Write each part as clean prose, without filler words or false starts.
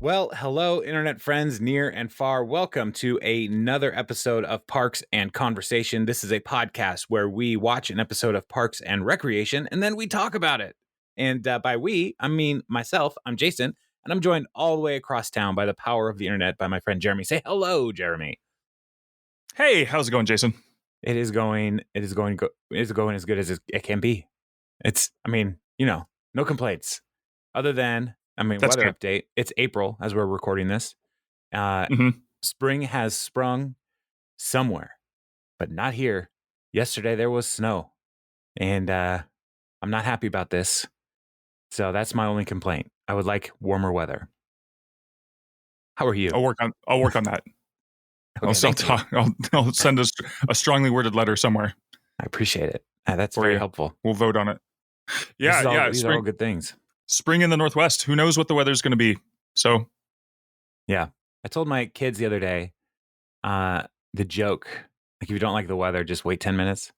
Well, hello, internet friends near and far. Welcome to another episode of Parks and Conversation. This is a podcast where we watch an episode of Parks and Recreation and then we talk about it. And by we, I mean myself. I'm Jason, and I'm joined all the way across town by the power of the internet by my friend Jeremy. Say hello, Jeremy. Hey, how's it going, Jason? It is going as good as it can be. No complaints. Other than, That's weather good. update. It's April as we're recording this. Spring has sprung somewhere, but not here. Yesterday there was snow, and I'm not happy about this. So that's my only complaint. I would like warmer weather. How are you? I'll work on that. Okay, I'll send a strongly worded letter somewhere. I appreciate it. That's For very you. helpful. We'll vote on it. These are all good things. Spring in the Northwest. Who knows what the weather's going to be? So, yeah. I told my kids the other day, the joke, like if you don't like the weather, just wait 10 minutes.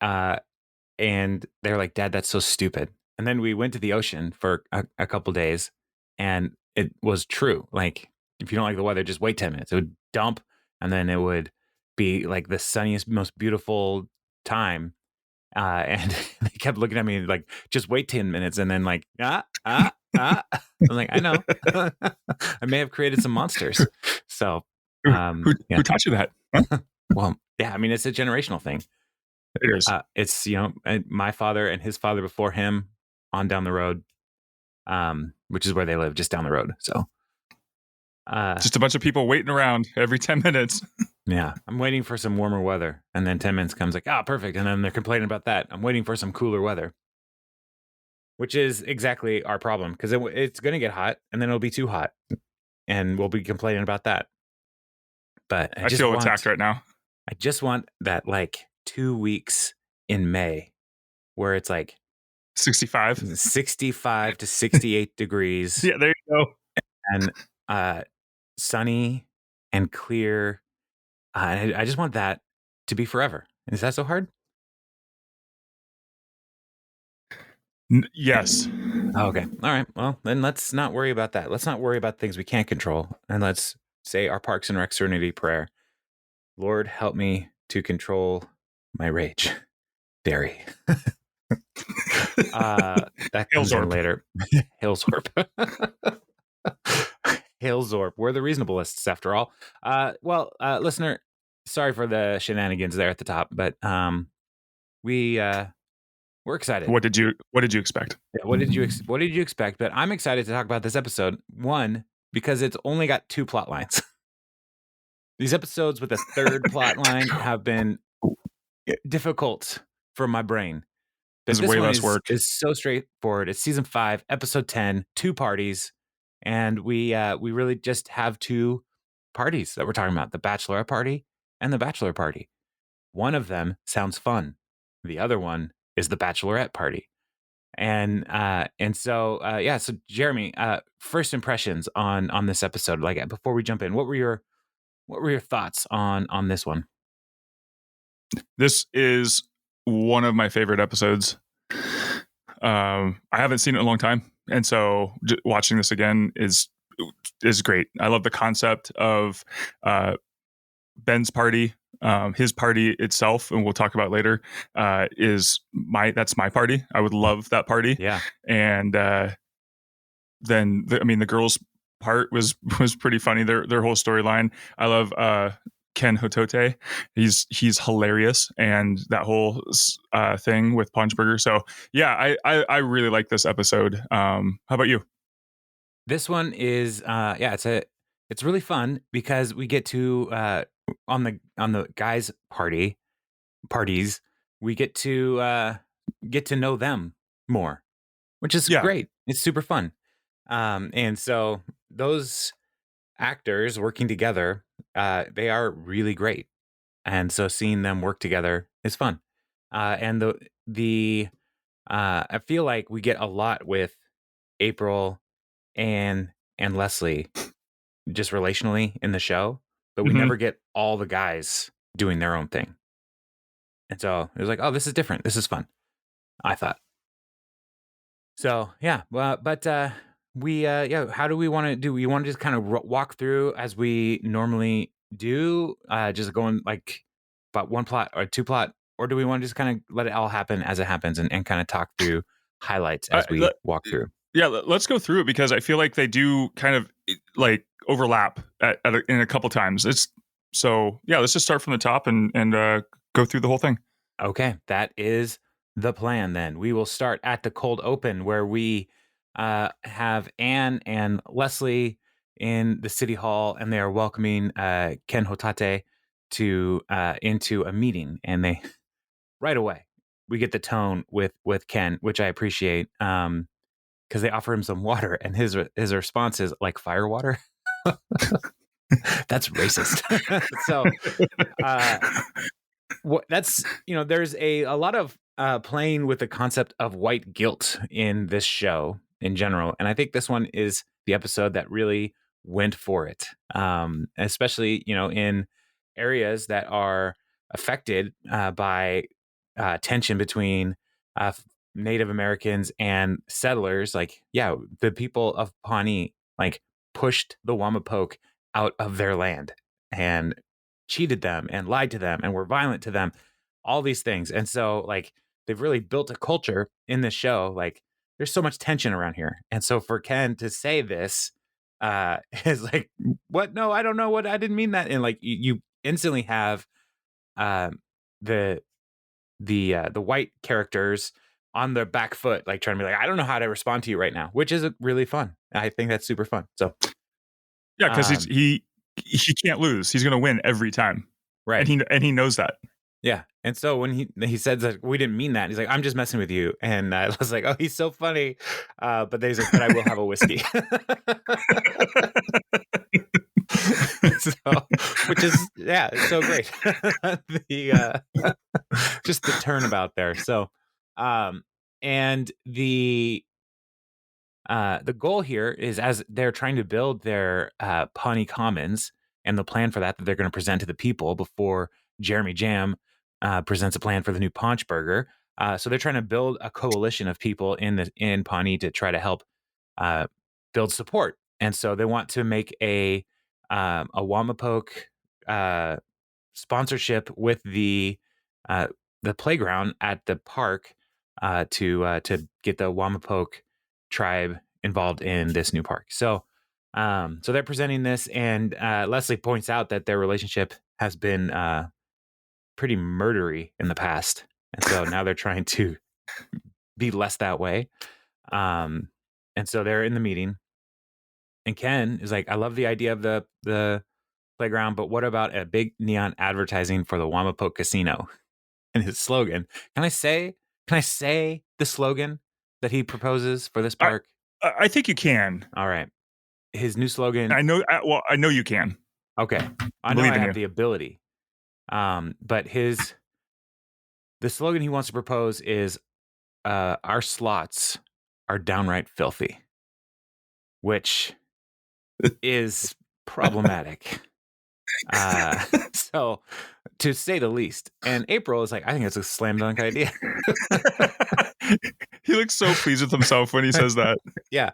And they're like, Dad, that's so stupid. And then we went to the ocean for a couple days, and it was true. Like, if you don't like the weather, just wait 10 minutes. It would dump, and then it would be like the sunniest, most beautiful time. And they kept looking at me like, just wait 10 minutes. And then like, I'm like, I know. I may have created some monsters. So who taught you that? Well, yeah, I mean, it's a generational thing. It is. It's, my father and his father before him on down the road, which is where they live, just down the road. So just a bunch of people waiting around every 10 minutes. Yeah, I'm waiting for some warmer weather. And then 10 minutes comes like, perfect. And then they're complaining about that. I'm waiting for some cooler weather, which is exactly our problem, because it's going to get hot and then it'll be too hot and we'll be complaining about that. But I feel attacked right now. I just want that like 2 weeks in May where it's like 65 to 68 degrees. Yeah, there you go. And sunny and clear. I just want that to be forever. Is that so hard? Yes. Okay. All right. Well, then let's not worry about that. Let's not worry about things we can't control. And let's say our Parks and Rec Serenity prayer. Lord, help me to control my rage. Dairy. That comes in later. Hailzorp. Hailzorp. We're the reasonablists after all. Listener, sorry for the shenanigans there at the top, but we're excited. What did you expect? Yeah, what did you expect? But I'm excited to talk about this episode. One, because it's only got 2 plot lines. These episodes with a third plot line have been difficult for my brain. But this way less work. Is so straightforward. It's season 5, episode 10, 2 parties, and we really just have 2 parties that we're talking about: the bachelorette party and the bachelor party. One of them sounds fun. The other one is the bachelorette party. So Jeremy, first impressions on this episode. Like, before we jump in, what were your thoughts on this one? This is one of my favorite episodes. I haven't seen it in a long time, and so watching this again is great. I love the concept of Ben's party. His party itself, and we'll talk about later, that's my party. I would love that party. Yeah. And then the girls' part was pretty funny. Their whole storyline. I love Ken Hotote. He's hilarious, and that whole thing with Punchburger. So yeah, I really like this episode. How about you? This one is it's really fun because we get to on the guys' parties, we get to know them more, which is great. It's super fun. And so those actors working together, they are really great. And so seeing them work together is fun. And I feel like we get a lot with April and Leslie just relationally in the show, but we never get all the guys doing their own thing. And so it was like, oh, this is different. This is fun, I thought. So yeah, well, but how do we want to do? We want to just kind of walk through as we normally do, just going like about one plot or two plot, or do we want to just kind of let it all happen as it happens and kind of talk through highlights as we walk through? Yeah, let's go through it because I feel like they do kind of like overlap in a couple times. Let's just start from the top and go through the whole thing. Okay, that is the plan then. We will start at the cold open where we have Anne and Leslie in the city hall, and they are welcoming Ken Hotate to into a meeting. And they right away we get the tone with Ken, which I appreciate, because they offer him some water, and his response is like fire water. That's racist. So that's there's a lot of playing with the concept of white guilt in this show in general, and I think this one is the episode that really went for it, especially in areas that are affected by tension between Native Americans and settlers. Like, yeah, the people of Pawnee like pushed the Wamapoke out of their land and cheated them and lied to them and were violent to them, all these things. And so like they've really built a culture in the show. Like there's so much tension around here. And so for Ken to say this is like, what? No, I don't know what, I didn't mean that. And like you instantly have the white characters on their back foot, like trying to be like, I don't know how to respond to you right now, which is really fun. I think that's super fun. So yeah, because he can't lose. He's going to win every time, right? And he knows that. Yeah, and so when he said that we didn't mean that, he's like, I'm just messing with you, and I was like, oh, he's so funny. But then he's like, but I will have a whiskey. So, which is it's so great. The just the turnabout there. So, and the goal here is as they're trying to build their Pawnee Commons and the plan for that they're going to present to the people before Jeremy Jam presents a plan for the new Paunch Burger. So they're trying to build a coalition of people in Pawnee to try to help build support. And so they want to make a Wamapoke sponsorship with the playground at the park to get the Wamapoke tribe involved in this new park. So they're presenting this, and Leslie points out that their relationship has been pretty murdery in the past, and so now they're trying to be less that way. And so they're in the meeting, and Ken is like, I love the idea of the playground, but what about a big neon advertising for the Wamapoke Casino? And his slogan, can I say the slogan that he proposes for this park? I think you can. All right. His new slogan. I know you can. Okay. I know I have the ability. But the slogan he wants to propose is our slots are downright filthy, which is problematic. So to say the least. And April is like, I think it's a slam dunk idea. He looks so pleased with himself when he says that. Yeah.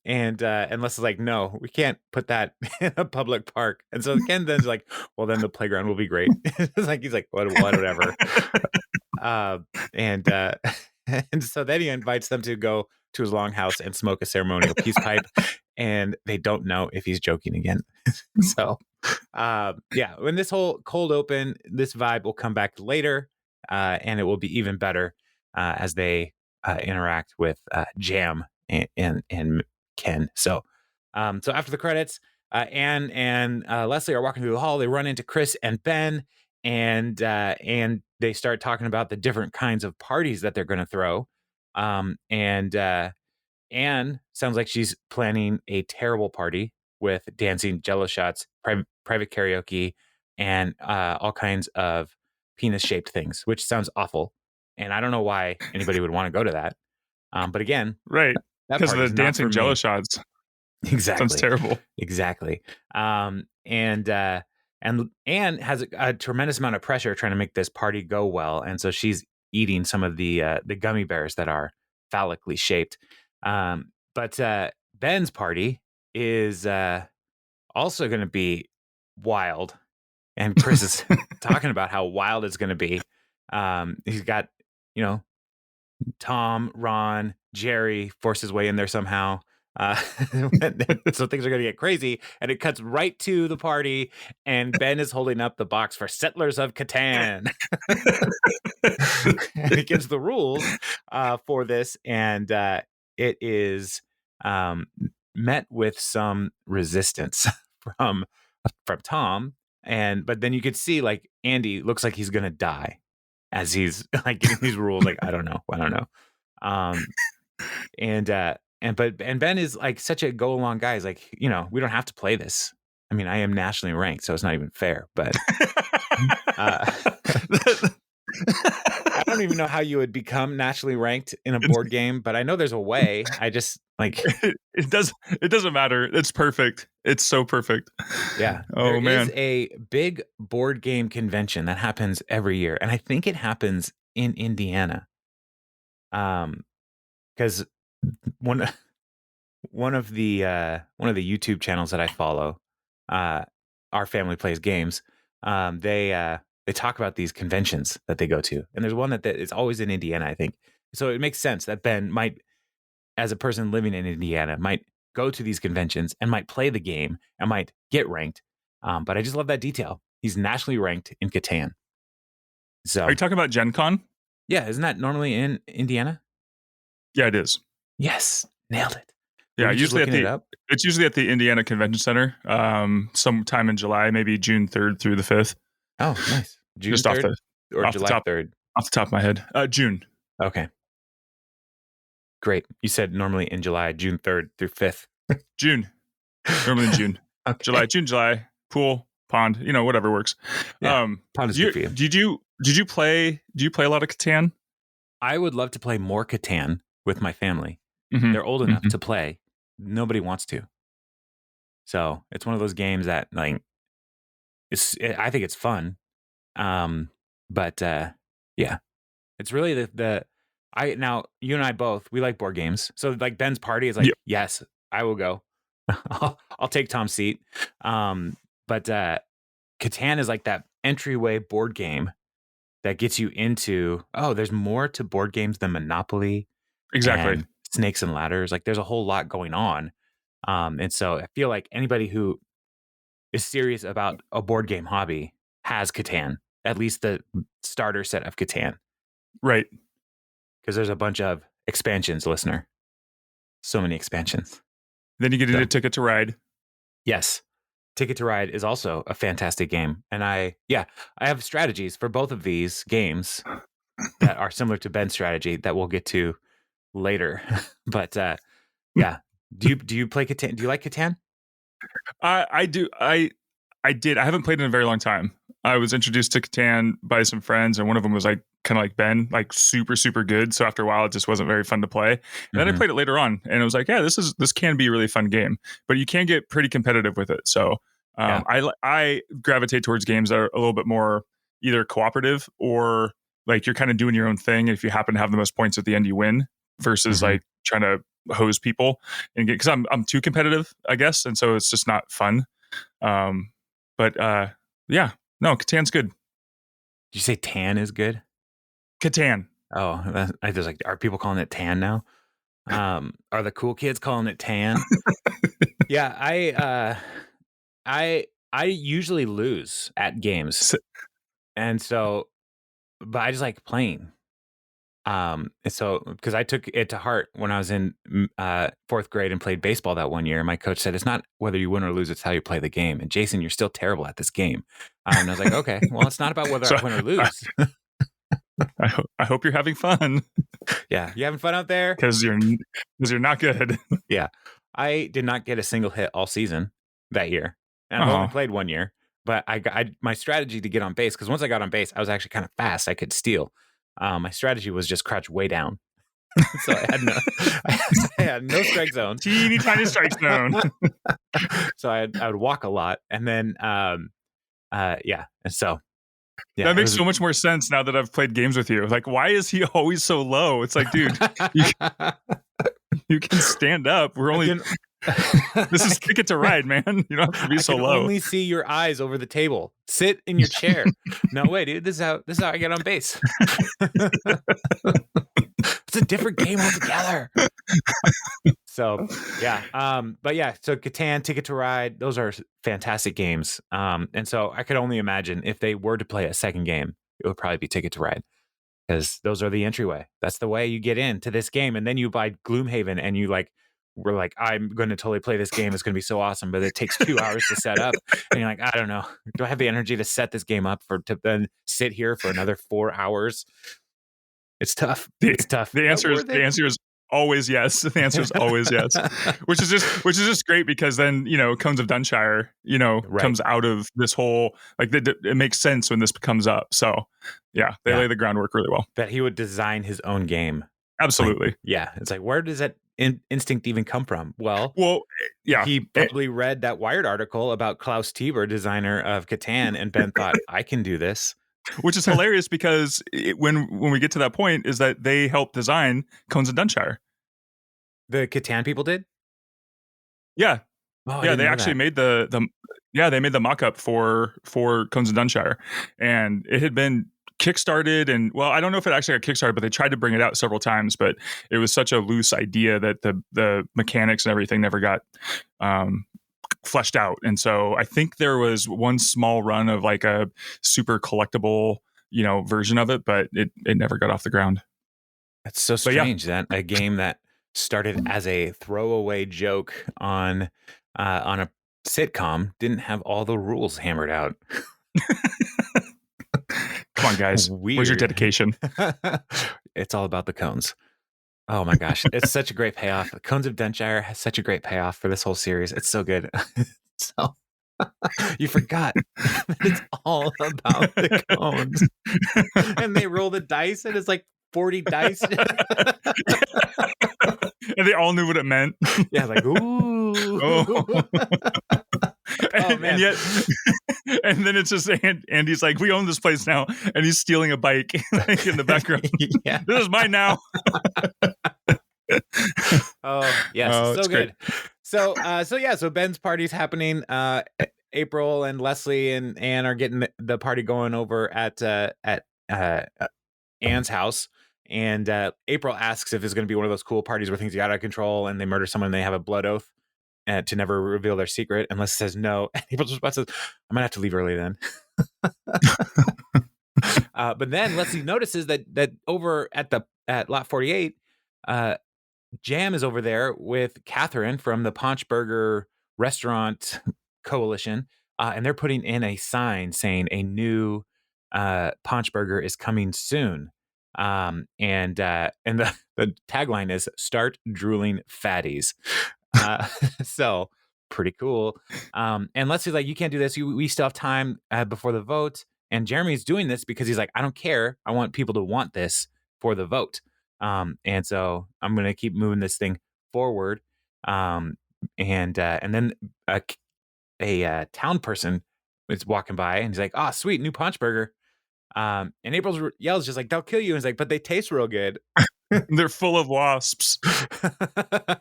And Les is like, no, we can't put that in a public park. And so Ken then's like, well, then the playground will be great. It's like, he's like, whatever. And so then he invites them to go to his longhouse and smoke a ceremonial peace pipe. And they don't know if he's joking again. So, when this whole cold open, this vibe will come back later, and it will be even better as they interact with Jam and Ken. So after the credits, Anne and Leslie are walking through the hall. They run into Chris and Ben, and they start talking about the different kinds of parties that they're going to throw. Anne sounds like she's planning a terrible party with dancing, Jello shots, private karaoke, and all kinds of penis-shaped things, which sounds awful. And I don't know why anybody would want to go to that. But again, right, because of the dancing Jello shots. Exactly, sounds terrible. Exactly. And Anne has a tremendous amount of pressure trying to make this party go well, and so she's eating some of the gummy bears that are phallically shaped. But Ben's party is also going to be wild. And Chris is talking about how wild it's going to be. He's got, you know, Tom, Ron, Jerry force his way in there somehow. So things are going to get crazy. And it cuts right to the party. And Ben is holding up the box for Settlers of Catan. And he gives the rules for this. And it is met with some resistance from Tom. But then you could see like Andy looks like he's gonna die as he's like getting these rules. Like, I don't know. And Ben is like such a go along guy. He's like, we don't have to play this. I mean, I am nationally ranked, so it's not even fair. But I don't even know how you would become nationally ranked in a board game, but I know there's a way. I just like it doesn't matter. It's perfect. It's so perfect. Yeah. Oh, man. There is a big board game convention that happens every year, and I think it happens in Indiana. Because one of the YouTube channels that I follow, Our Family Plays Games, they talk about these conventions that they go to, and there's one that is always in Indiana, I think. So it makes sense that Ben might, as a person living in Indiana, might go to these conventions and might play the game and might get ranked. But I just love that detail. He's nationally ranked in Catan. So are you talking about Gen Con? Yeah, isn't that normally in Indiana? Yeah, it is. Yes, nailed it. Yeah, it's usually at the Indiana Convention Center, sometime in July, maybe June 3rd through the 5th. Oh, nice. June Just 3rd or July 3rd? Off the top of my head. June. Okay. Great. You said normally in July, June 3rd through 5th. June. Normally in June. Okay. July, pool, pond, whatever works. Yeah, pond is good for you. Do you play a lot of Catan? I would love to play more Catan with my family. Mm-hmm. They're old enough to play. Nobody wants to. So it's one of those games that like, I think it's fun. But yeah, it's really now you and I both, we like board games. So like Ben's party is like, yep. Yes, I will go. I'll take Tom's seat. But Catan is like that entryway board game that gets you into, there's more to board games than Monopoly. Exactly. And Snakes and Ladders. Like there's a whole lot going on. And so I feel like anybody who is serious about a board game hobby has Catan, at least the starter set of Catan. Right. Because there's a bunch of expansions, listener. So many expansions. Then you get a Ticket to Ride. Yes. Ticket to Ride is also a fantastic game. And I have strategies for both of these games that are similar to Ben's strategy that we'll get to later. But yeah. Do you play Catan? Do you like Catan? I do. I did. I haven't played in a very long time. I was introduced to Catan by some friends, and one of them was like kind of like Ben, like super, super good. So after a while, it just wasn't very fun to play. And then I played it later on, and it was like, yeah, this can be a really fun game, but you can get pretty competitive with it. So I gravitate towards games that are a little bit more either cooperative or like you're kind of doing your own thing. If you happen to have the most points at the end, you win. Versus like trying to hose people and because I'm too competitive, I guess, and so it's just not fun. But yeah, no, Catan's good. Did you say tan is good? Catan. Oh, I was like, are people calling it tan now? Are the cool kids calling it tan? Yeah, I usually lose at games, and so, but I just like playing. And so because I took it to heart when I was in 4th grade and played baseball that one year, my coach said, it's not whether you win or lose, it's how you play the game. And Jason, you're still terrible at this game. And I was like, okay, well, it's not about whether I win or lose. I hope you're having fun. Yeah. You having fun out there? Because you're not good. Yeah. I did not get a single hit all season that year. And I've only played 1 year, but my strategy to get on base, because once I got on base, I was actually kind of fast. I could steal. My strategy was just crouch way down. So I had no strike zone. Teeny tiny strike zone. So I would walk a lot. And then, yeah. And so, yeah. That makes so much more sense now that I've played games with you. Like, why is he always so low? It's like, dude, You can stand up. We're only. This is Ticket to Ride, man. You don't have to be so low. I can only see your eyes over the table. Sit in your chair. No way, dude. This is how I get on base. It's a different game altogether. So yeah, but yeah. So Catan, Ticket to Ride, those are fantastic games. And so I could only imagine if they were to play a second game, it would probably be Ticket to Ride. Because those are the entryway. That's the way you get into this game. And then you buy Gloomhaven and you we're like, I'm going to totally play this game. It's going to be so awesome. But it takes 2 hours to set up. And you're like, I don't know. Do I have the energy to set this game up to then sit here for another 4 hours? It's tough. It's tough. The answer is always yes. The answer is always yes. Which is just great because then, Cones of Dunshire, Right. comes out of this whole, it makes sense when this comes up. So yeah, they lay the groundwork really well. That he would design his own game. Absolutely. It's like, where does that instinct even come from? Well, yeah. He probably read that Wired article about Klaus Tieber, designer of Catan, and Ben thought, I can do this. Which is hilarious because when we get to that point is that they helped design Cones of Dunshire. The Catan people did? Yeah. Oh, yeah, they actually made they made the mock-up for Cones of Dunshire. And it had been kickstarted and I don't know if it actually got kickstarted, but they tried to bring it out several times, but it was such a loose idea that the mechanics and everything never got fleshed out. And so I think there was one small run of a super collectible, version of it, but it never got off the ground. That's so strange that a game that started as a throwaway joke on a sitcom didn't have all the rules hammered out. Come on, guys. Weird. Where's your dedication? It's all about the cones. Oh my gosh. It's such a great payoff. Cones of Dunshire has such a great payoff for this whole series. It's so good. So you forgot it's all about the cones. And they roll the dice and it's like 40 dice. And they all knew what it meant. Yeah, like, ooh. Oh. Man. And yet, and then it's just Andy's like, we own this place now, and he's stealing a bike in the background. Yeah. This is mine now. Oh yes, so good. So Ben's party's happening. April and Leslie and Anne are getting the party going over at Anne's house. And April asks if it's going to be one of those cool parties where things get out of control and they murder someone and they have a blood oath to never reveal their secret. And Leslie says no. And April's response says, I might have to leave early then. But then Leslie notices that over at Lot 48, Jam is over there with Catherine from the Paunch Burger Restaurant Coalition. And they're putting in a sign saying a new Paunch Burger is coming soon. And the tagline is "Start drooling fatties." So pretty cool. And Leslie's like, "You can't do this. We still have time before the vote." And Jeremy's doing this because he's like, "I don't care. I want people to want this for the vote." And so I'm gonna keep moving this thing forward. And then a town person is walking by and he's like, "Oh, sweet, new Paunch Burger." And April yells just like, "They'll kill you." And he's like, "But they taste real good." They're full of wasps.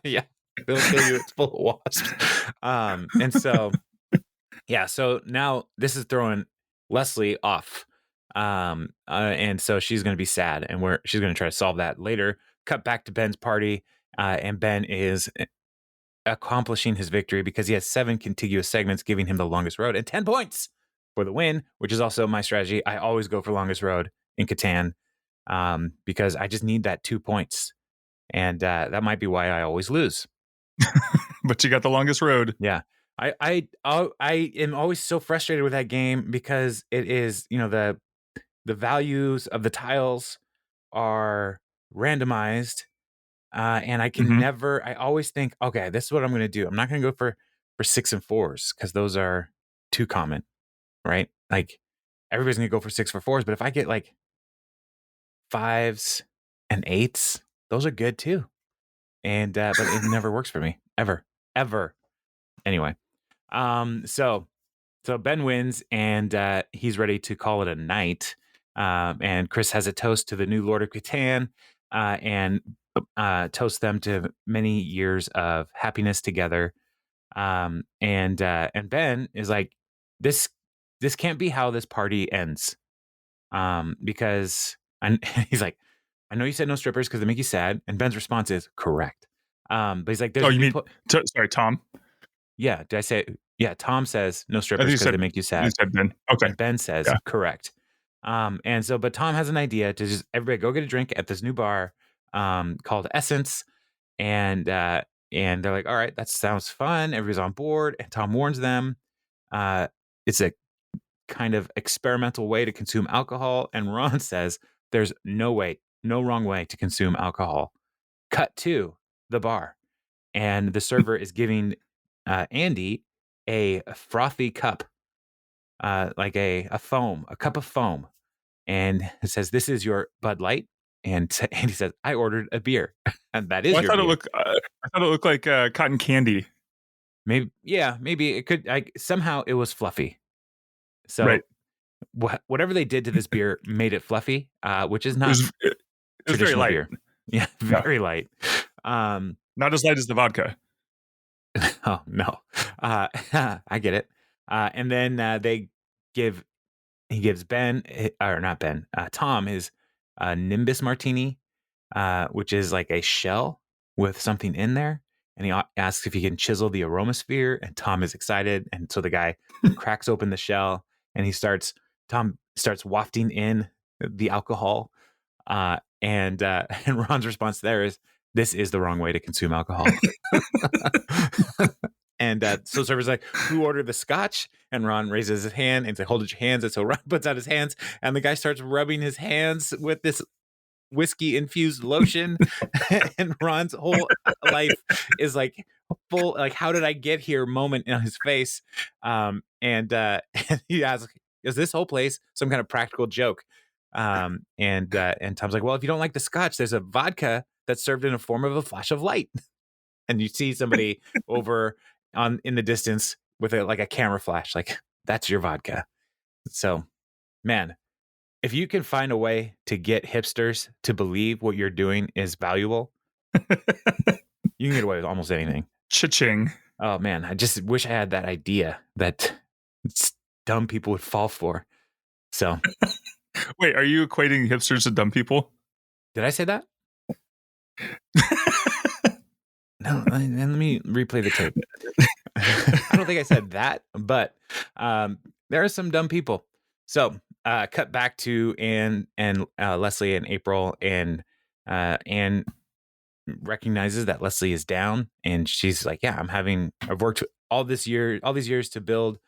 Yeah, they'll kill you. It's full of wasps. And so, yeah. So now this is throwing Leslie off. And so she's going to be sad, and she's going to try to solve that later. Cut back to Ben's party, and Ben is accomplishing his victory because he has 7 contiguous segments, giving him the longest road and 10 points for the win, which is also my strategy. I always go for longest road in Catan because I just need that 2 points. And that might be why I always lose. But you got the longest road. Yeah. I am always so frustrated with that game because it is, the values of the tiles are randomized. And I can never, I always think, okay, this is what I'm going to do. I'm not going to go for 6 and 4s because those are too common. Right? Like everybody's gonna go for 6 for 4s, but if I get like 5s and 8s, those are good too. And but it never works for me ever. Anyway, so Ben wins and he's ready to call it a night. And Chris has a toast to the new Lord of Catan, and toast them to many years of happiness together. And Ben is like, this can't be how this party ends. Because and he's like, I know you said no strippers because they make you sad. And Ben's response is correct. But he's like, there's Oh, a you new mean sorry, Tom? yeah, did I say yeah, Tom says no I think strippers you because they said make you you sad. said Ben. Okay, And Ben says yeah. correct. And so but Tom has an idea to just everybody go get a drink at this new bar called Essence. And they're like, all right, that sounds fun. Everybody's on board. And Tom warns them. It's a kind of experimental way to consume alcohol. And Ron says, there's no wrong way to consume alcohol. Cut to the bar. And the server is giving Andy a frothy cup, like a cup of foam. And it says, this is your Bud Light. And Andy says, I ordered a beer. And that is Well, your beer. I thought it looked like cotton candy. Maybe it could. Somehow it was fluffy. So Right. Whatever they did to this beer made it fluffy, which is It not was, it was very traditional light. beer. Yeah, very light. Not as light as the vodka. Oh no, I get it. And then he gives Ben, or not Ben, Tom his Nimbus Martini, which is like a shell with something in there. And he asks if he can chisel the aromasphere, and Tom is excited. And so the guy cracks open the shell, and Tom starts wafting in the alcohol. And Ron's response there is, this is the wrong way to consume alcohol. And so server's like, who ordered the scotch? And Ron raises his hand and says, hold your hands. And so Ron puts out his hands, and the guy starts rubbing his hands with this whiskey infused lotion. And Ron's whole life is like full, like, how did I get here moment on his face. And he asks, is this whole place some kind of practical joke? And Tom's like, well, if you don't like the scotch, there's a vodka that's served in a form of a flash of light. And you see somebody over in the distance with like a camera flash, like, that's your vodka. So, man, if you can find a way to get hipsters to believe what you're doing is valuable, you can get away with almost anything. Cha-ching. Oh man, I just wish I had that idea that dumb people would fall for. So, wait, are you equating hipsters to dumb people? Did I say that? No, let me replay the tape. I don't think I said that, but there are some dumb people. So, cut back to Anne and Leslie and April, and Anne recognizes that Leslie is down, and she's like, "Yeah, I've worked all these years to build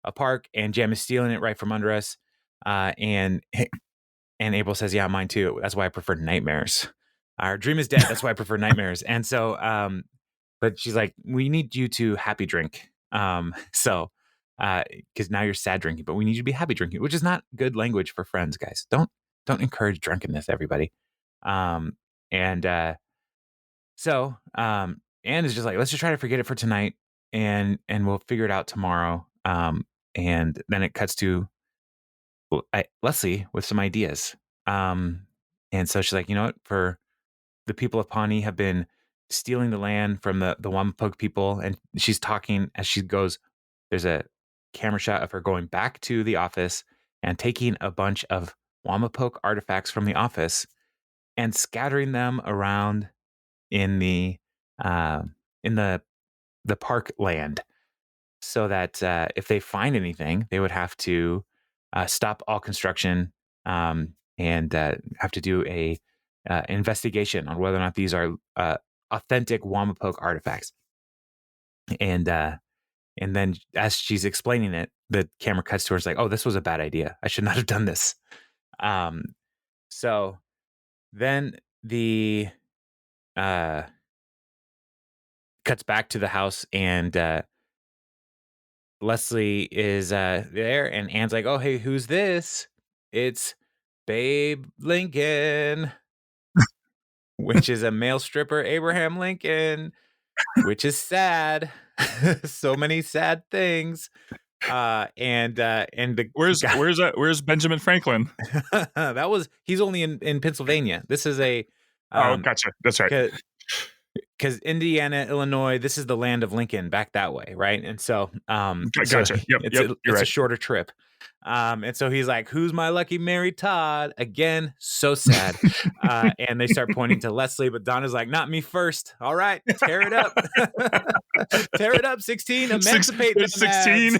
a park, and Jam is stealing it right from under us." And April says, "Yeah, mine too. That's why I prefer nightmares. Our dream is dead. That's why I prefer nightmares." And so, but she's like, "We need you to happy drink." So, because now you're sad drinking, but we need you to be happy drinking, which is not good language for friends, guys. Don't encourage drunkenness, everybody. And so, Anne is just like, let's just try to forget it for tonight, and we'll figure it out tomorrow. And then it cuts to Leslie with some ideas. And so she's like, you know what? For the people of Pawnee have been stealing the land from the Wampanoag people, and she's talking as she goes. There's a camera shot of her going back to the office and taking a bunch of Wampanoag artifacts from the office and scattering them around in the park land, so that if they find anything, they would have to stop all construction, and have to do a investigation on whether or not these are authentic Wampanoag artifacts. And then as she's explaining it, the camera cuts to her. It's like, oh, this was a bad idea. I should not have done this. So then the cuts back to the house, and Leslie is there, and Anne's like, oh, hey, who's this? It's Babe Lincoln, which is a male stripper, Abraham Lincoln, which is sad. So many sad things. And the Where's Benjamin Franklin? he's only in Pennsylvania. This is a Oh, gotcha. That's right. Because Indiana, Illinois, this is the land of Lincoln back that way, right? And so, Gotcha. Yep. You're it's a right. shorter trip. And so he's like, "Who's my lucky Mary Todd?" Again, so sad. And they start pointing to Leslie, but Donna's like, "Not me first. All right, tear it up, tear it up, 16, emancipate them 16.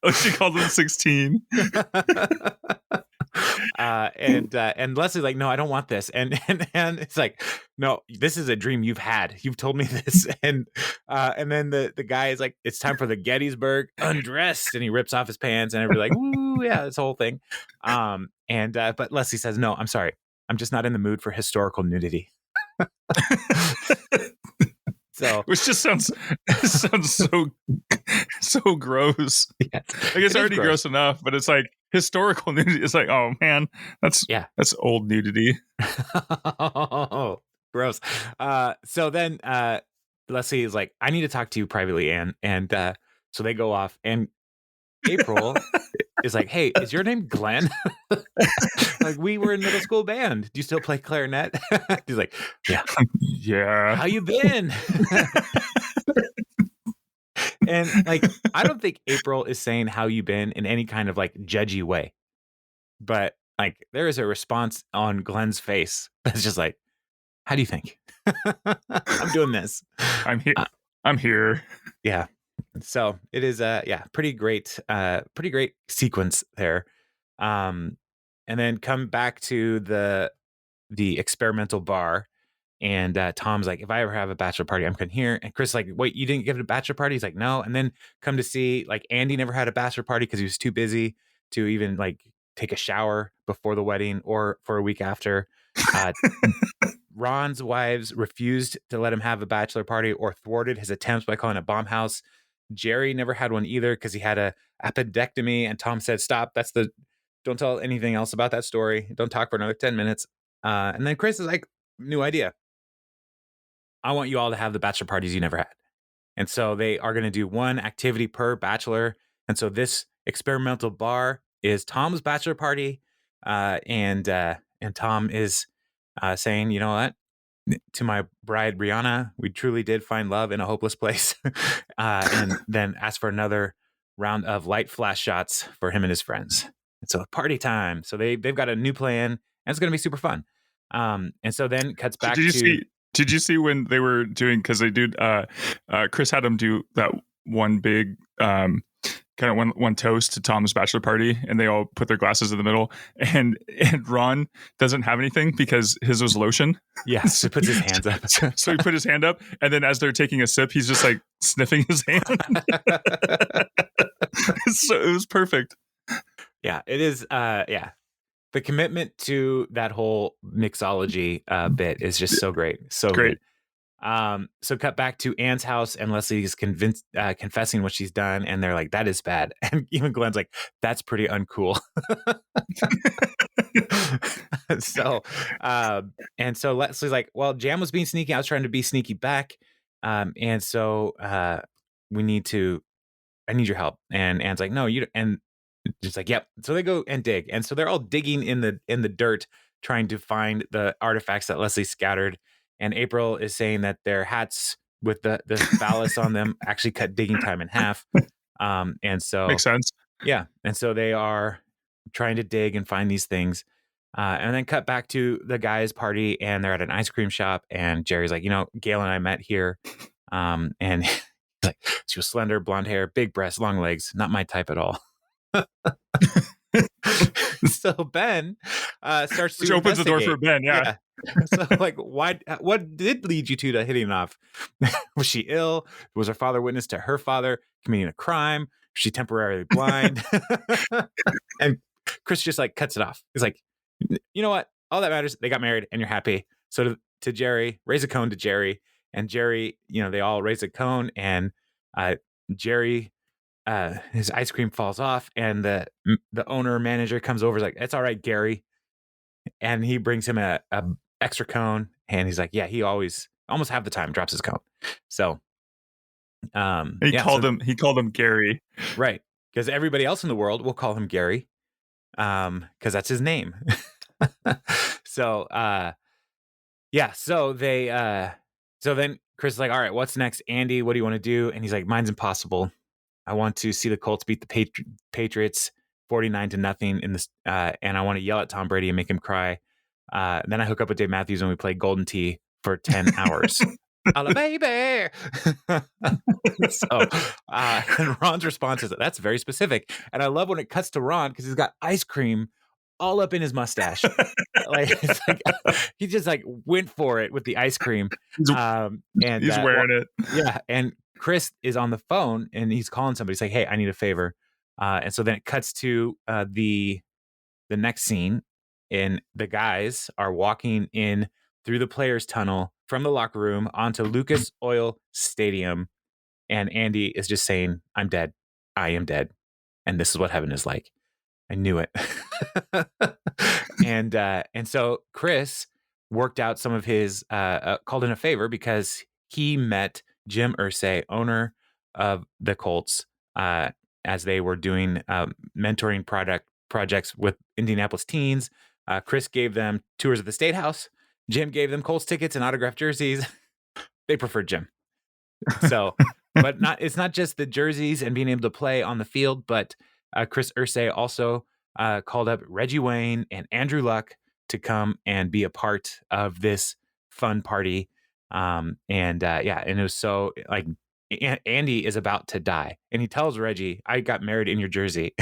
Oh, she called him 16. And Leslie's like, "No, I don't want this." And it's like, "No, this is a dream you've had. You've told me this." And then the guy is like, "It's time for the Gettysburg undressed," and he rips off his pants, and everybody's like, "Woo, yeah, this whole thing." But Leslie says, "No, I'm sorry, I'm just not in the mood for historical nudity." So, which just sounds so gross. yes, Like it's already gross enough, but it's like historical nudity. It's like, oh man, that's old nudity. Gross. So then Leslie is like, "I need to talk to you privately, Anne." And so they go off, and April is like, "Hey, is your name Glenn?" Like, we were in middle school band. Do you still play clarinet? He's like, "Yeah." Yeah. "How you been?" And like, I don't think April is saying "how you been" in any kind of like judgy way, but like there is a response on Glenn's face that's just like, "How do you think?" "I'm doing this. I'm here. I'm here." Yeah. So it is pretty great sequence there. And then come back to the experimental bar, and Tom's like, "If I ever have a bachelor party, I'm coming here." And Chris is like, "Wait, you didn't give it a bachelor party?" He's like, "No." And then come to see, like, Andy never had a bachelor party because he was too busy to even like take a shower before the wedding or for a week after. Uh, Ron's wives refused to let him have a bachelor party or thwarted his attempts by calling it a bomb house. Jerry never had one either because he had a appendectomy, and Tom said, "Stop. Don't tell anything else about that story. Don't talk for another 10 minutes." And then Chris is like, "New idea. I want you all to have the bachelor parties you never had." And so they are going to do one activity per bachelor. And so this experimental bar is Tom's bachelor party. And Tom is saying, "You know what? To my bride, Brianna, we truly did find love in a hopeless place." And then ask for another round of light flash shots for him and his friends. And so party time. So they've got a new plan, and it's going to be super fun. And so then cuts back to. Did you see when they were doing, because they did Chris had them do that one big kind of one toast to Tom's bachelor party, and they all put their glasses in the middle, and Ron doesn't have anything because his was lotion. Yeah, so he puts his hands up. So he put his hand up, and then as they're taking a sip, he's just like sniffing his hand. So it was perfect. Yeah, it is. The commitment to that whole mixology bit is just so great. So great. Good. So cut back to Anne's house, and Leslie's confessing what she's done, and they're like, "That is bad." And even Glenn's like, "That's pretty uncool." So Leslie's like, "Well, Jam was being sneaky. I was trying to be sneaky back. And so I need your help." And Anne's like, "No, you." And just like, "Yep." So they go and dig, and so they're all digging in the dirt, trying to find the artifacts that Leslie scattered. And April is saying that their hats with the phallus on them actually cut digging time in half. And so makes sense. Yeah, and so they are trying to dig and find these things. And then cut back to the guys' party, and they're at an ice cream shop, and Jerry's like, "Gail and I met here." And he's like, "She was slender, blonde hair, big breasts, long legs, not my type at all." So Ben starts to Which opens the door for Ben. Yeah. So like, what did lead you to hitting off? Was she ill? Was her father witness to her father committing a crime? Was she temporarily blind? And Chris just like cuts it off. He's like, "You know what? All that matters, they got married and you're happy." So to Jerry, raise a cone to Jerry. And Jerry, they all raise a cone, and Jerry, his ice cream falls off, and the owner manager comes over, is like, "It's all right, Gary." And he brings him a extra cone, and he's like, "Yeah, he almost half the time drops his cone." So he called him Gary, right? Because everybody else in the world will call him Gary, because that's his name. So yeah, so so then Chris is like, all right, what's next? Andy, what do you want to do? And he's like, mine's impossible. I want to see the Colts beat the Patriots 49-0 in this, and I want to yell at Tom Brady and make him cry. Then I hook up with Dave Matthews and we play Golden Tee for 10 hours. Holla, baby. So, and Ron's response is, that's very specific. And I love when it cuts to Ron because he's got ice cream all up in his mustache. Like, it's like he just like went for it with the ice cream. And He's wearing it. Yeah. And Chris is on the phone and he's calling somebody. He's like, hey, I need a favor. And so then it cuts to the next scene, and the guys are walking in through the players' tunnel from the locker room onto Lucas Oil Stadium. And Andy is just saying, I'm dead. I am dead. And this is what heaven is like. I knew it. And so Chris worked out some of his called in a favor because he met Jim Irsay, owner of the Colts, as they were doing mentoring projects with Indianapolis teens. Chris gave them tours of the State House. Jim gave them Colts tickets and autographed jerseys. They preferred Jim. So, but it's not just the jerseys and being able to play on the field, but Chris Irsay also called up Reggie Wayne and Andrew Luck to come and be a part of this fun party. And it was so like Andy is about to die, and he tells Reggie, "I got married in your jersey."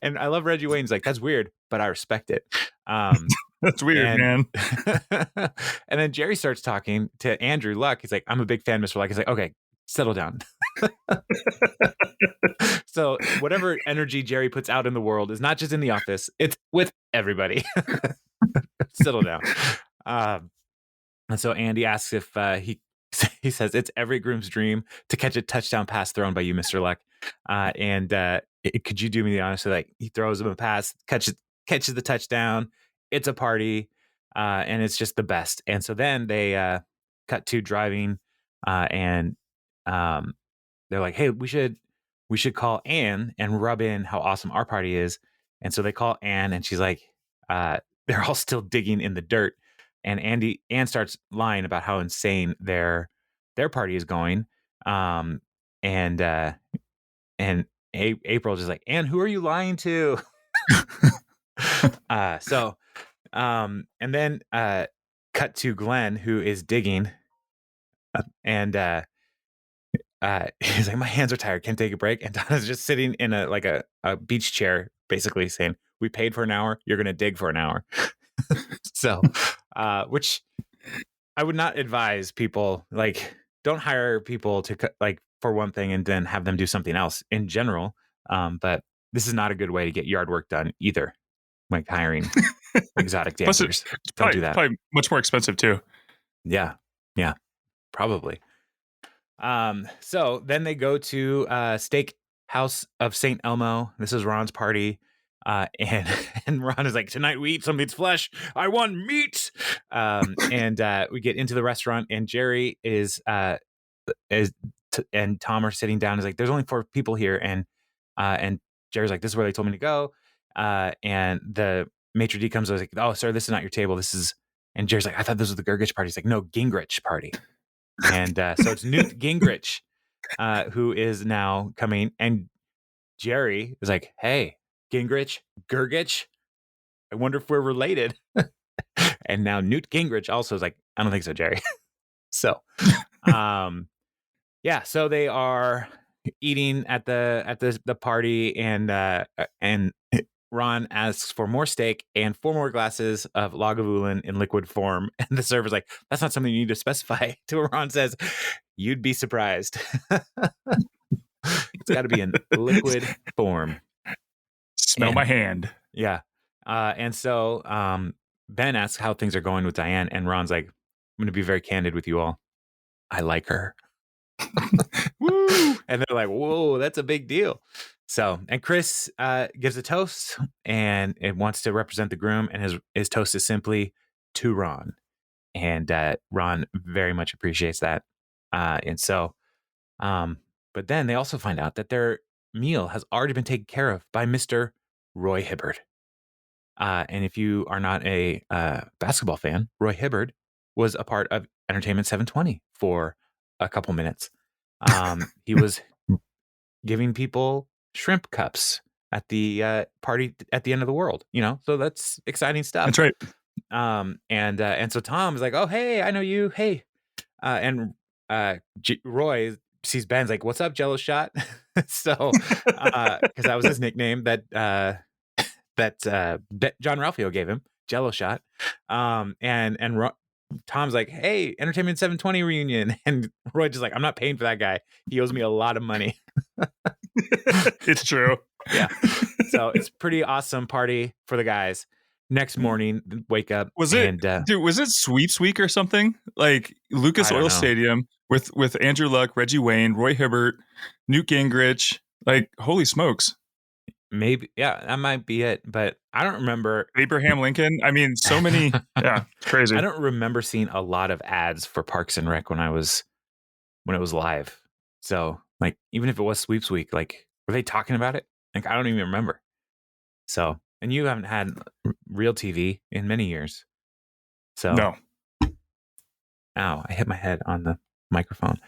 And I love Reggie Wayne's like, that's weird, but I respect it. That's weird, man. And then Jerry starts talking to Andrew Luck. He's like, I'm a big fan, Mr. Luck. He's like, okay, settle down. So whatever energy Jerry puts out in the world is not just in the office, it's with everybody. Settle down. And so Andy asks if he says it's every groom's dream to catch a touchdown pass thrown by you, Mr. Luck. Could you do me the honor? So like he throws him a pass, catches the touchdown. It's a party, and it's just the best. And so then they cut to driving, and they're like, "Hey, we should call Anne and rub in how awesome our party is." And so they call Anne, and she's like, "They're all still digging in the dirt." And Anne starts lying about how insane their party is going. And April just like, Anne, who are you lying to? And then cut to Glenn, who is digging, and he's like, my hands are tired, can't take a break. And Donna's just sitting in a beach chair, basically saying, we paid for an hour, you're gonna dig for an hour. So which I would not advise people, like, don't hire people to like for one thing and then have them do something else in general. But this is not a good way to get yard work done either. Like hiring exotic dancers. Don't do that. Probably much more expensive too. Yeah. Yeah. Probably. So then they go to Steak House of St. Elmo. This is Ron's party. And Ron is like, tonight we eat something's flesh. I want meat. And we get into the restaurant, and Jerry and Tom are sitting down. He's like, there's only 4 people here. And Jerry's like, this is where they told me to go. And the maitre d' comes. I was like, oh, sir, this is not your table. And Jerry's like, I thought this was the Gergich party. He's like, no, Gingrich party. And so it's Newt Gingrich who is now coming. And Jerry is like, hey, Gingrich, Gergich, I wonder if we're related. And now Newt Gingrich also is like, I don't think so, Jerry. So, yeah, so they are eating at the party, and Ron asks for more steak and 4 more glasses of Lagavulin in liquid form. And the server's like, that's not something you need to specify. To where Ron says, you'd be surprised. It's got to be in liquid form. Smell my hand. Yeah. And so Ben asks how things are going with Diane, and Ron's like, I'm going to be very candid with you all. I like her. Woo! And they're like, whoa, that's a big deal. So, and Chris gives a toast, and it wants to represent the groom, and his toast is simply to Ron. And Ron very much appreciates that. And so, but then they also find out that their meal has already been taken care of by Mr. Roy Hibbert. And if you are not a basketball fan, Roy Hibbert was a part of Entertainment 720 for a couple minutes. He was giving people shrimp cups at the party at the end of the world, so that's exciting stuff. That's right. And so Tom is like, oh, hey, I know you. Hey. And Roy sees Ben's like, what's up, Jello Shot? So, because that was his nickname that John Ralphio gave him, Jello Shot. And Tom's like, hey, Entertainment 720 reunion. And Roy just like, I'm not paying for that guy. He owes me a lot of money. It's true. Yeah. So it's pretty awesome party for the guys. Next morning, wake up. Was it Sweeps Week or something? Like Lucas Oil Stadium with Andrew Luck, Reggie Wayne, Roy Hibbert, Newt Gingrich. Like, holy smokes. Maybe, yeah, that might be it, but I don't remember. Abraham Lincoln. I mean, so many. Yeah, crazy. I don't remember seeing a lot of ads for Parks and Rec when it was live. So, like, even if it was Sweeps Week, like, were they talking about it? Like, I don't even remember. So, and you haven't had real TV in many years. So, no. Ow, I hit my head on the microphone.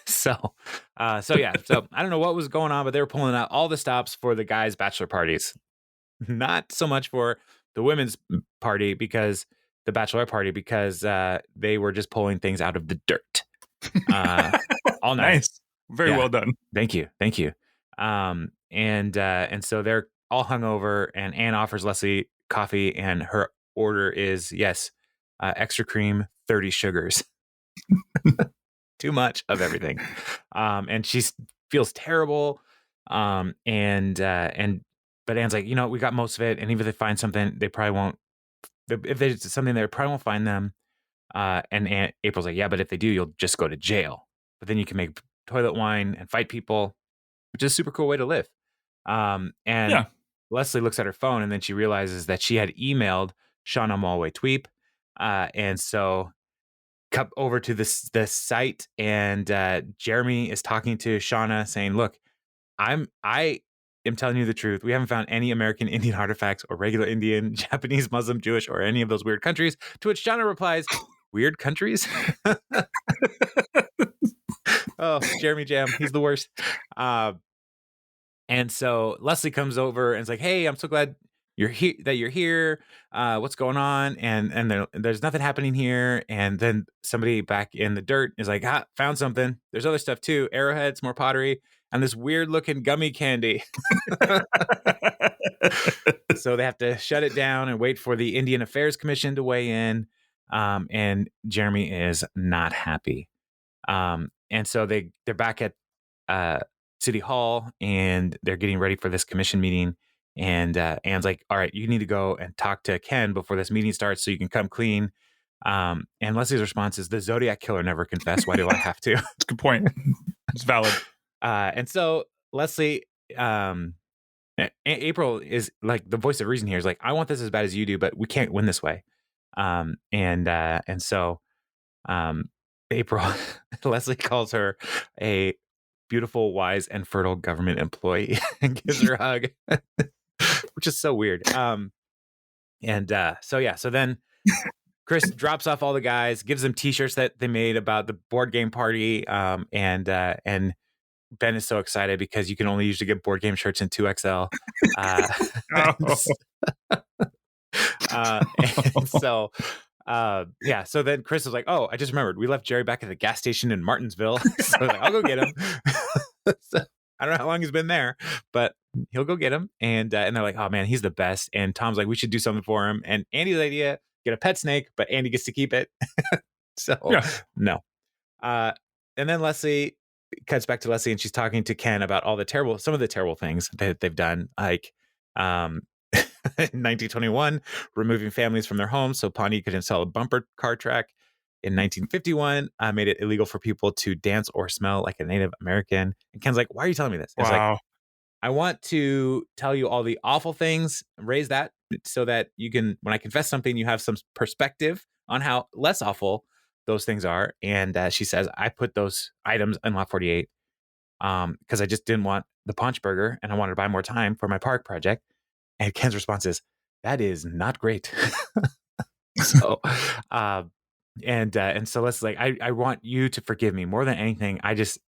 So yeah. So I don't know what was going on, but they were pulling out all the stops for the guys' bachelor parties. Not so much for the women's party because the bachelorette party, because they were just pulling things out of the dirt all night. Nice. Very well done. Thank you. And so they're all hungover, and Anne offers Leslie coffee, and her order is extra cream, 30 sugars. Too much of everything. And she feels terrible. But Anne's like, we got most of it. And even if they find something, they probably won't. If there's something, they probably won't find them. And April's like, yeah, but if they do, you'll just go to jail. But then you can make toilet wine and fight people, which is a super cool way to live. Leslie looks at her phone, and then she realizes that she had emailed Shauna Malwae-Tweep. And so come over to this site, and Jeremy is talking to Shauna saying, look, I am telling you the truth. We haven't found any American Indian artifacts or regular Indian, Japanese, Muslim, Jewish, or any of those weird countries. To which Shauna replies, weird countries? Oh, Jeremy Jam. He's the worst. And so Leslie comes over and is like, hey, I'm so glad you're here. What's going on? And there's nothing happening here. And then somebody back in the dirt is like, found something. There's other stuff too. Arrowheads, more pottery, and this weird looking gummy candy. So they have to shut it down and wait for the Indian Affairs Commission to weigh in. And Jeremy is not happy. And so they're back at City Hall, and they're getting ready for this commission meeting. And Anne's like, all right, you need to go and talk to Ken before this meeting starts so you can come clean. And Leslie's response is, the Zodiac Killer never confessed. Why do I have to? That's a good point. It's valid. And so Leslie, April is like the voice of reason here, is like, I want this as bad as you do, but we can't win this way. And so April, Leslie calls her a beautiful, wise, and fertile government employee and gives her a hug, which is so weird. So then Chris drops off all the guys, gives them t-shirts that they made about the board game party. And Ben is so excited because you can only usually get board game shirts in 2XL. So then Chris was like, oh, I just remembered, we left Jerry back at the gas station in Martinsville. So I was like, I'll go get him. So, I don't know how long he's been there, but he'll go get him. And they're like, oh man, he's the best. And Tom's like, we should do something for him. And Andy's idea, get a pet snake, but Andy gets to keep it. No. And then Leslie cuts back to Leslie, and she's talking to Ken about some of the terrible things that they've done. Like, in 1921, removing families from their homes so Pawnee could install a bumper car track. In 1951, made it illegal for people to dance or smell like a Native American. And Ken's like, why are you telling me this? It's like, I want to tell you all the awful things, raise that so that you can, when I confess something, you have some perspective on how less awful those things are. And she says, I put those items in Lot 48 because I just didn't want the Paunch Burger, and I wanted to buy more time for my park project. And Ken's response is, that is not great. So, and so let's like, I want you to forgive me more than anything. It's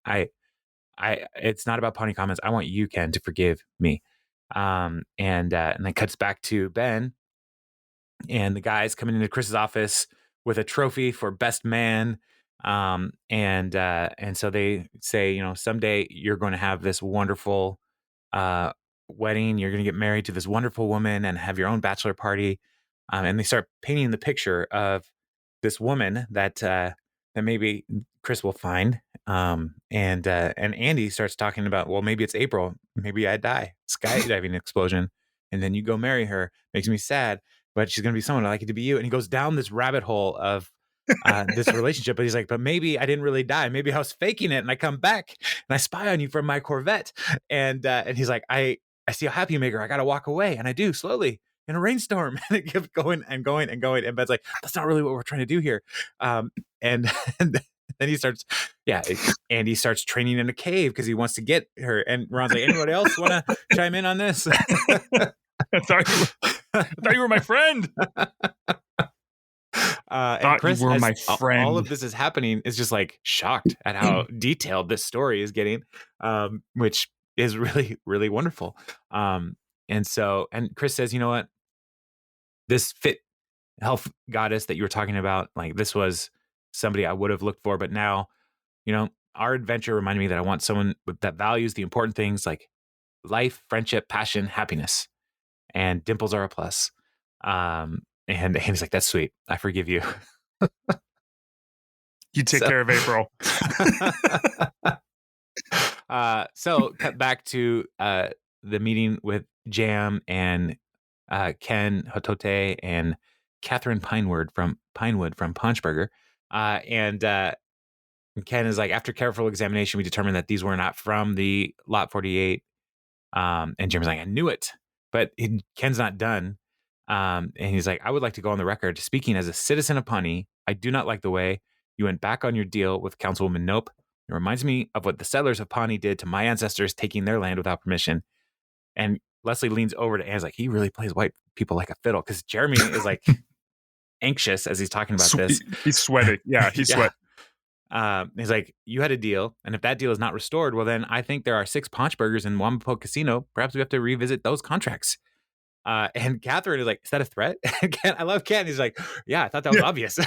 not about punny comments. I want you, Ken, to forgive me. And then cuts back to Ben and the guys coming into Chris's office with a trophy for best man. And so they say, someday you're going to have this wonderful uh, wedding. You're going to get married to this wonderful woman and have your own bachelor party. And they start painting the picture of this woman that maybe Chris will find. And Andy starts talking about, well, maybe it's April, maybe I die, skydiving explosion, and then you go marry her. Makes me sad, but she's gonna be someone I like it to be you. And he goes down this rabbit hole of this relationship, but he's like, but maybe I didn't really die. Maybe I was faking it, and I come back and I spy on you from my Corvette. And he's like, I see how happy you make her. I gotta walk away, and I do slowly in a rainstorm. And it keeps going and going and going. And Ben's like, that's not really what we're trying to do here. And and then he starts, Andy starts training in a cave because he wants to get her. And Ron's like, anybody else want to chime in on this? I thought you were my friend. And Chris, you were my friend. All of this is happening, is just like shocked at how detailed this story is getting, which is really, really wonderful. And Chris says, you know what? This fit health goddess that you were talking about, like this was somebody I would have looked for, but now, our adventure reminded me that I want someone that values the important things like life, friendship, passion, happiness, and dimples are a plus. And he's like, that's sweet. I forgive you. You take care of April. So cut back to the meeting with Jam and Ken Hotote and Catherine Pinewood from Punchburger. And Ken is like, after careful examination, we determined that these were not from the Lot 48. And Jam's like, I knew it. But Ken's not done. And he's like, I would like to go on the record. Speaking as a citizen of Pawnee, I do not like the way you went back on your deal with Councilwoman Nope. It reminds me of what the settlers of Pawnee did to my ancestors, taking their land without permission. And Leslie leans over to Anne's like, he really plays white people like a fiddle, because Jeremy is like anxious as he's talking about this. He's sweating. Yeah, he's sweating. He's like, you had a deal, and if that deal is not restored, well, then I think there are 6 Paunchburgers in Wamapo Casino. Perhaps we have to revisit those contracts. And Catherine is like, is that a threat? Ken, I love Ken. He's like, yeah, I thought that was obvious.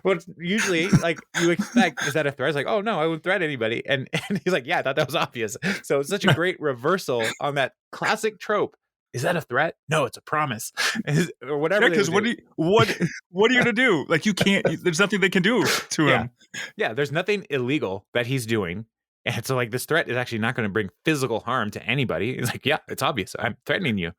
What usually like you expect, is that a threat? It's like, oh no, I wouldn't threat anybody. And he's like, yeah, I thought that was obvious. So it's such a great reversal on that classic trope. Is that a threat? No, it's a promise. Or whatever. Because what are you gonna do? Like, you can't. There's nothing they can do to him. Yeah, there's nothing illegal that he's doing. And so, like, this threat is actually not going to bring physical harm to anybody. It's like, yeah, it's obvious. I'm threatening you.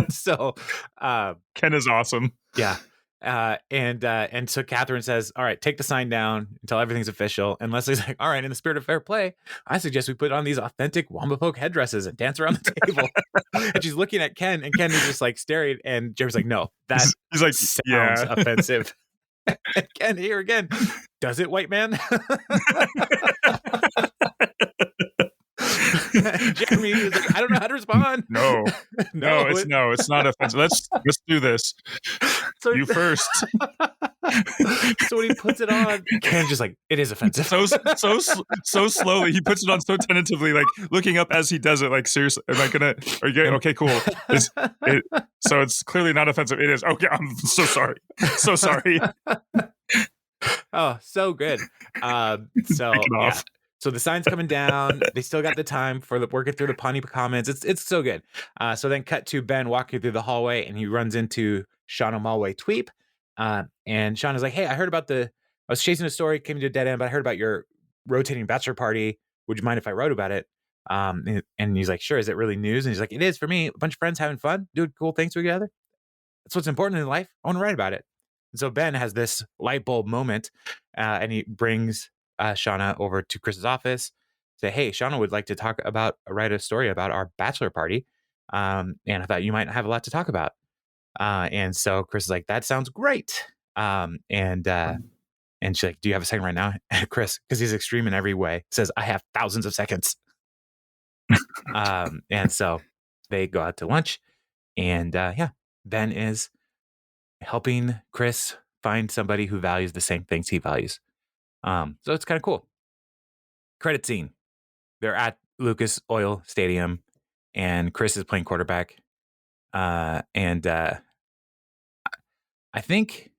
So Ken is awesome. Yeah. And so Catherine says, all right, take the sign down until everything's official. And Leslie's like, all right, in the spirit of fair play, I suggest we put on these authentic Wamapoke headdresses and dance around the table. And she's looking at Ken, and Ken is just like staring. And Jeremy's like, no, that he's like, sounds offensive. And Ken, here again, does it, white man? Jeremy is like, I don't know how to respond. No, it's not offensive. Let's do this. So you first. So when he puts it on, Ken's just like, it is offensive. So slowly. He puts it on so tentatively, like looking up as he does it. Like, seriously, am I gonna? Are you okay? Cool. So it's clearly not offensive. It is. Okay, I'm so sorry. So sorry. Oh, so good. So the sign's coming down. They still got the time for working through the Pawnee comments. It's so good. So then cut to Ben walking through the hallway, and he runs into Shauna Malway Tweep. And Shauna's like, hey, I was chasing a story, came to a dead end, but I heard about your rotating bachelor party. Would you mind if I wrote about it? And he's like, sure. Is it really news? And he's like, it is for me. A bunch of friends having fun, doing cool things together. That's what's important in life. I want to write about it. And so Ben has this light bulb moment, and he brings Shauna over to Chris's office. Say, hey, Shauna would like to write a story about our bachelor party. And I thought you might have a lot to talk about. And so Chris is like, that sounds great. And And she's like, do you have a second right now? And Chris, because he's extreme in every way, says, I have thousands of seconds. And so they go out to lunch. And Ben is helping Chris find somebody who values the same things he values. So it's kind of cool. Credit scene. They're at Lucas Oil Stadium, and Chris is playing quarterback. And I think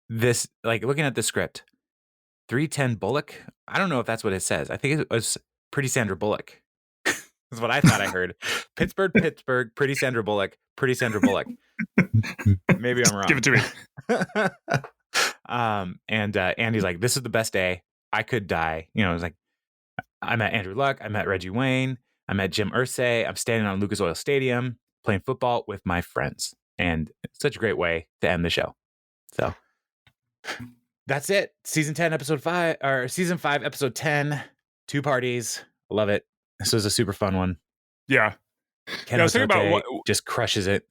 this, like looking at the script, 310 Bullock. I don't know if that's what it says. I think it was Pretty Sandra Bullock. That's what I thought I heard. Pittsburgh, Pretty Sandra Bullock, Pretty Sandra Bullock. Maybe I'm wrong. Give it to me. And Andy's like, this is the best day. I could die. You know, it's like, I met Andrew Luck. I met Reggie Wayne. I met Jim Irsay. I'm standing on Lucas Oil Stadium playing football with my friends. And it's such a great way to end the show. So that's it. Season 5, episode 10, 2 parties. Love it. This was a super fun one. Yeah. Ken I was thinking about what just crushes it.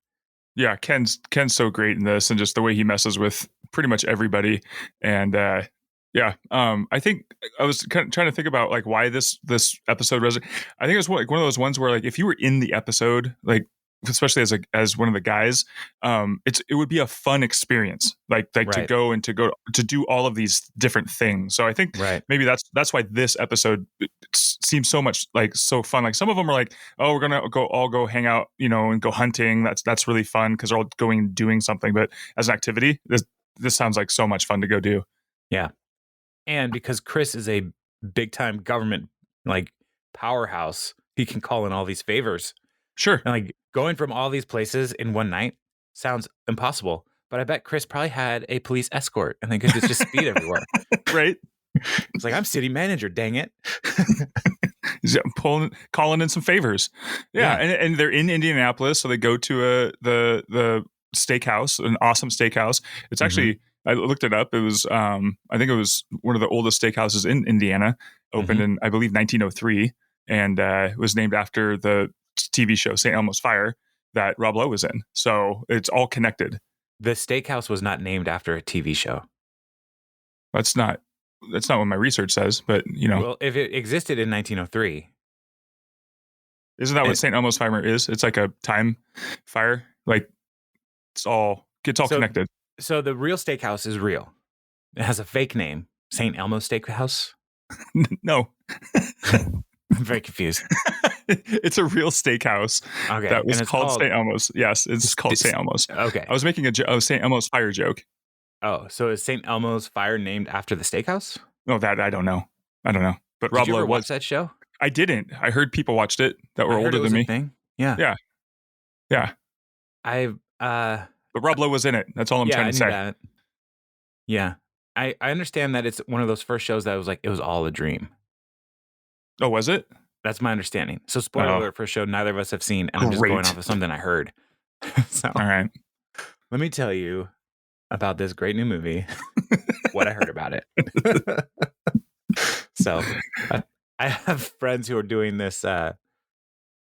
Yeah, Ken's so great in this, and just the way he messes with pretty much everybody. And I think I was kind of trying to think about like why this episode I think it was like one of those ones where like if you were in the episode, like especially as one of the guys, it would be a fun experience, like right. to go to do all of these different things. So I think maybe that's why this episode seems so much like so fun. Like some of them are like, oh, we're gonna go hang out, you know, and go hunting. That's really fun because they're all going and doing something. But as an activity, this sounds like so much fun to go do. Yeah, and because Chris is a big time government like powerhouse, he can call in all these favors. Sure. And like going from all these places in one night sounds impossible, but I bet Chris probably had a police escort and they could just speed everywhere. Right. It's like, I'm city manager, dang it. He's calling in some favors. Yeah. And they're in Indianapolis. So they go to the steakhouse, an awesome steakhouse. It's actually, I looked it up. It was, I think it was one of the oldest steakhouses in Indiana, opened in, I believe, 1903. And it was named after the TV show St. Elmo's Fire that Rob Lowe was in. So it's all connected. The steakhouse was not named after a TV show. That's not what my research says, but you know. Well, if it existed in 1903. Isn't that what St. Elmo's Fire is? It's like a time fire. Like it's all connected. So the real steakhouse is real. It has a fake name, St. Elmo's Steakhouse. No. I'm very confused. It's a real steakhouse that was called St. Elmo's. Yes, it's called St. Elmo's. Okay. I was making a St. Elmo's Fire joke. Oh, so is St. Elmo's Fire named after the steakhouse? No, that I don't know. But Rob Lowe watched that show? I didn't. I heard people watched it that were older than me. Thing. Yeah. But Rob Lowe was in it. That's all I'm trying to say. That. Yeah. I understand that it's one of those first shows that was like, it was all a dream. Oh, was it? That's my understanding. So spoiler alert for a show neither of us have seen, and I'm just going off of something I heard. So, all right. Let me tell you about this great new movie, what I heard about it. So I have friends who are doing this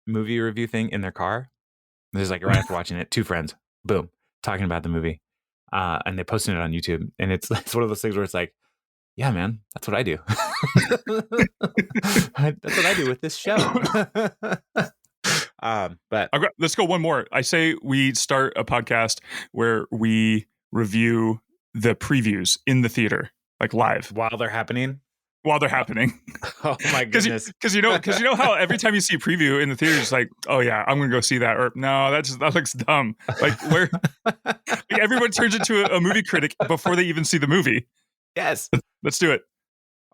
movie review thing in their car. There's like right after watching it, 2 friends, boom, talking about the movie. And they posted it on YouTube. And it's one of those things where it's like, yeah, man, that's what I do. That's what I do with this show. But let's go one more. I say we start a podcast where we review the previews in the theater, like live while they're happening. Oh my goodness! Because you know how every time you see a preview in the theater, it's like, oh yeah, I'm gonna go see that, or no, that looks dumb. Like where like everyone turns into a movie critic before they even see the movie. Yes. Let's do it.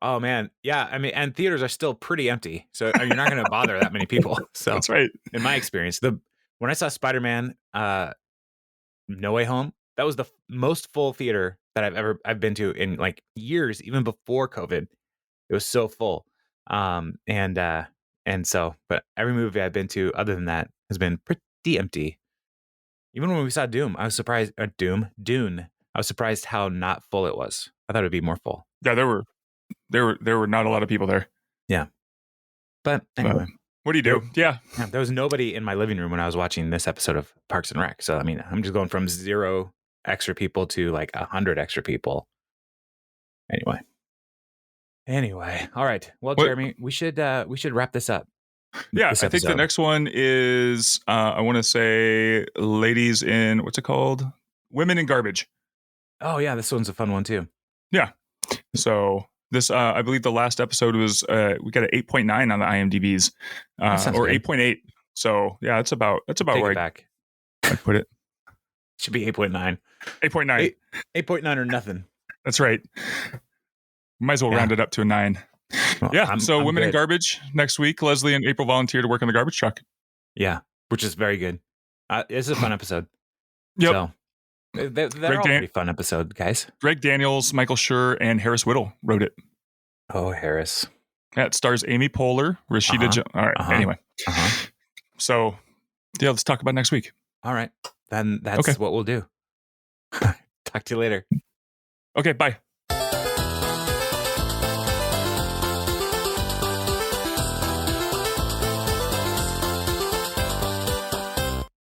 Oh man. Yeah. I mean, and theaters are still pretty empty. So you're not going to bother that many people. So that's right. In my experience, when I saw Spider-Man, No Way Home, that was the most full theater that I've been to in like years, even before COVID. It was so full. And so, but every movie I've been to other than that has been pretty empty. Even when we saw Doom, I was surprised. Dune. I was surprised how not full it was. I thought it'd be more full. Yeah, there were not a lot of people there. Yeah, but anyway, what do you do? Yeah, there was nobody in my living room when I was watching this episode of Parks and Rec. So I mean, I'm just going from 0 extra people to like 100 extra people. Anyway, all right. Well, What- Jeremy, we should wrap this up. Yeah, this I think the episode. next one is I want to say ladies in what's it called? Women in garbage. Oh yeah, this one's a fun one too. Yeah. So this I believe the last episode was we got an 8.9 on the IMDb's or good. 8.8. So yeah, that's about Take where it back. I put it. Should be 8.9. 8.9. 8.9 or nothing. That's right. Might as well round it up to a 9. Well, Yeah. I'm Women in good. Garbage next week. Leslie and April volunteer to work on the garbage truck. Yeah, which is very good. It's a fun episode. Yep. So they're all pretty fun episode, guys. Greg Daniels, Michael Schur, and Harris Whittle wrote it. Oh, Harris. Yeah, it stars Amy Poehler, Rashida. All right. Anyway. So yeah, let's talk about next week. All right. Then that's what we'll do. Talk to you later. Okay. Bye.